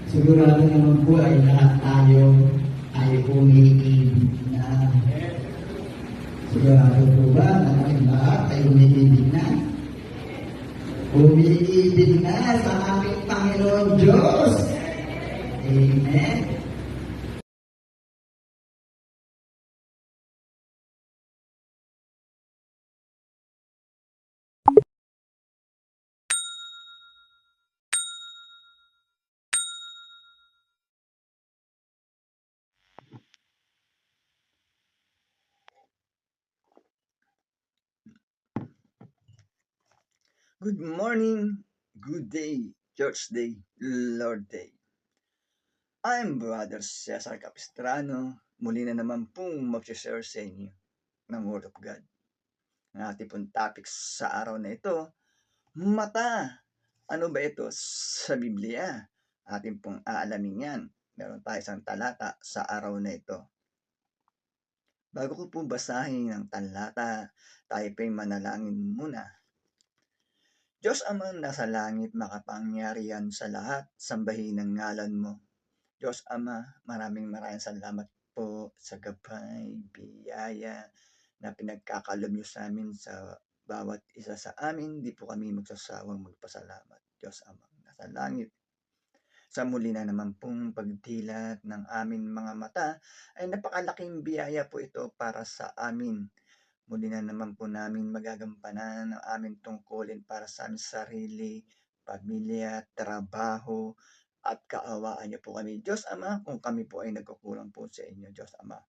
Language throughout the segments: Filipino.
Sigurado naman po ay lahat tayo ay umiibig na. Sigurado po ba na kami lahat ay umiibig na? Umiibig na sa ating Panginoon Diyos. Amen. Good morning, good day, Church Day, Lord Day. I'm Brother Cesar Capistrano. Muli na naman pong mag-share sa inyo ng Word of God. Ang ating pong topic sa araw na ito, mata. Ano ba ito sa Biblia? Ating pong aalamin yan. Meron tayo isang talata sa araw na ito. Bago ko po basahin ang talata, tayo pa'y manalangin muna. Diyos Amang nasa langit, makapangyarihan sa lahat, sambahin ang ngalan mo. Diyos Ama, maraming salamat po sa gabay, biyaya na pinagkakalob niyo sa amin sa bawat isa sa amin. Di po kami magsasawang magpasalamat. Diyos Amang nasa langit. Sa muli na naman pong pagdilat ng aming mga mata, ay napakalaking biyaya po ito para sa amin. Muli na naman po namin magagampanan ang aming tungkulin para sa aming sarili, pamilya, trabaho, at kaawaan niyo po kami. Diyos Ama, kung kami po ay nagkukulang po sa inyo, Diyos Ama.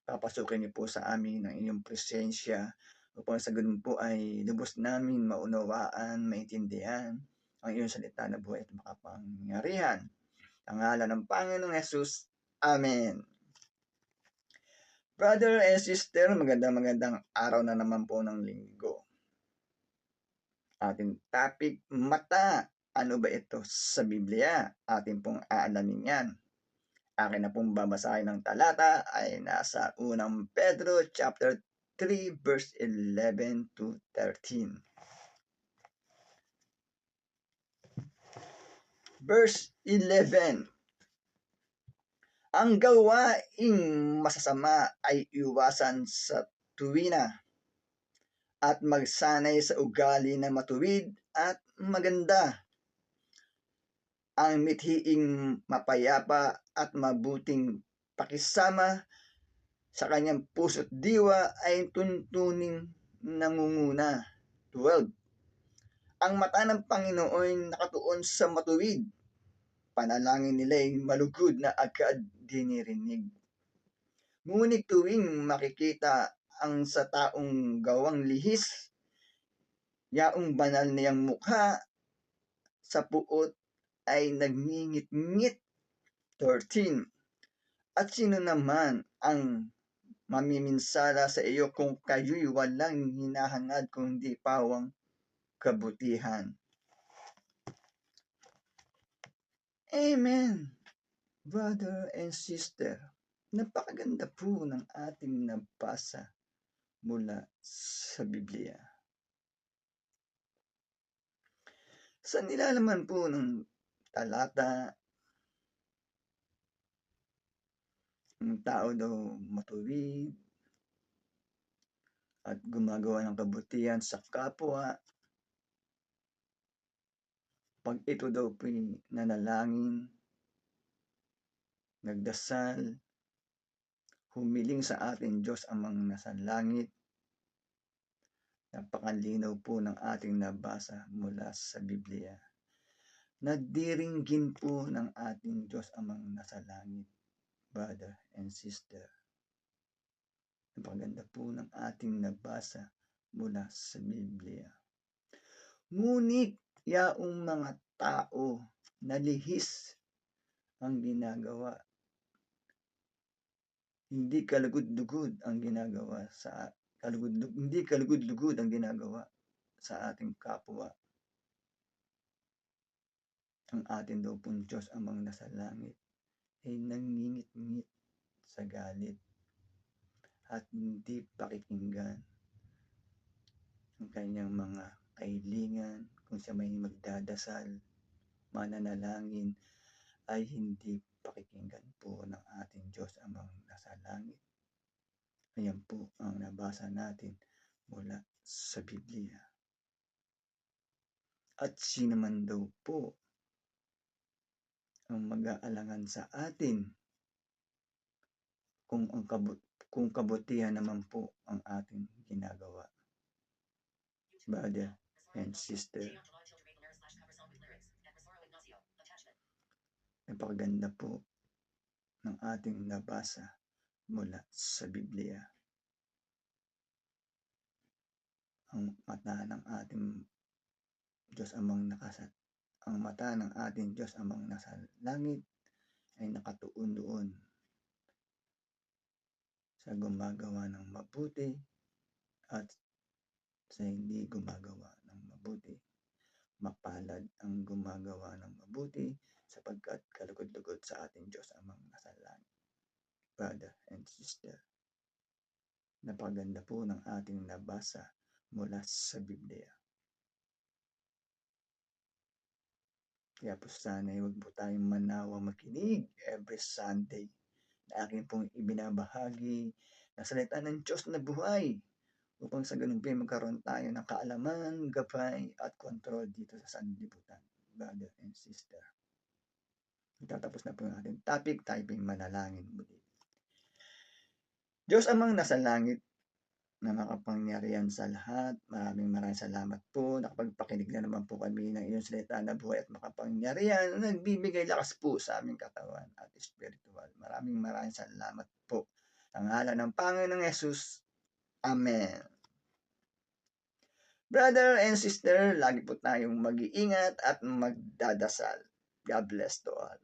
Papasukin niyo po sa amin ang inyong presensya upang sa ganun po ay lubos namin maunawaan, maintindihan ang iyong salita na buhay at makapangyarihan. Ang ngalan ng Panginoong Yesus. Amen. Brother and sister, magandang araw na naman po ng linggo. Ating topic, mata. Ano ba ito sa Biblia? Ating pong aalamin yan. Akin na pong babasahin ng talata ay nasa unang Pedro chapter 3 verse 11 to 13. Verse 11. Ang gawaing masasama ay iwasan sa tuwina at magsanay sa ugali na matuwid at maganda. Ang mithiing mapayapa at mabuting pakisama sa kanyang puso't diwa ay tuntuning nangunguna. 12. Ang mata ng Panginoon nakatuon sa matuwid. Panalangin nila'y malugod na agad dinirinig. Ngunit tuwing makikita ang sa taong gawang lihis, yaong banal niyang mukha sa puot ay nagngingit-ngit. 13. At sino naman ang mamiminsala sa iyo kung kayo'y walang hinahangad kundi pawang kabutihan? Amen. Brother and sister, napakaganda po ng ating nabasa mula sa Biblia. Sa nilalaman po ng talata, ang tao daw matuwid at gumagawa ng kabutihan sa kapwa. Pag ito daw po nanalangin, nagdasal, humiling sa ating Diyos Amang nasa langit, napakalinaw po ng ating nabasa mula sa Biblia. Nadiringgin po ng ating Diyos Amang nasa langit, brother and sister. Napakaganda po ng ating nabasa mula sa Biblia. Ngunit yaong mga tao na lihis ang ginagawa, hindi kalugod-lugod ang ginagawa sa ating kapwa. Ang atin daw pong Diyos Amang nasa langit ay nangingit-ngit sa galit at hindi pakikinggan ang kanyang mga kahilingan kung siya may magdadasal, mananalangin, ay hindi pakikinggan po ng ating Diyos Amang nasa langit. Ayan po ang nabasa natin mula sa Biblia. At sino man daw po ang mag-aalangan sa atin kung kabutihan naman po ang ating ginagawa. Brother and sister, napakaganda po ng ating nabasa mula sa Biblia. Ang mata ng ating Diyos Amang nasa langit ay nakatuon doon sa gumagawa ng mabuti at sa hindi gumagawa ng mabuti. Mapalad ang gumagawa ng mabuti sapagkat kalugod-lugod sa ating Diyos Amang nasa langit. Brother and sister, napaganda po ng ating nabasa mula sa Biblia. Kaya po sana huwag po tayong manawa makinig every Sunday na aking pong ibinabahagi na salita ng Diyos na buhay upang sa ganun po magkaroon tayo ng kaalaman, gabay at kontrol dito sa sanlibutan, brother and sister. Itatapos na po yung ating topic, tayo po yung manalangin muli. Diyos Amang nasa langit na makapangyarihan sa lahat, maraming salamat po. Nakapagpakinig na naman po kami ng iyong salita na buhay at makapangyarihan na nagbibigay lakas po sa aming katawan at spiritual. Maraming salamat po. Sa ngalan ng Panginoong Hesus. Amen. Brother and sister, lagi po tayong mag-iingat at magdadasal. God bless to all.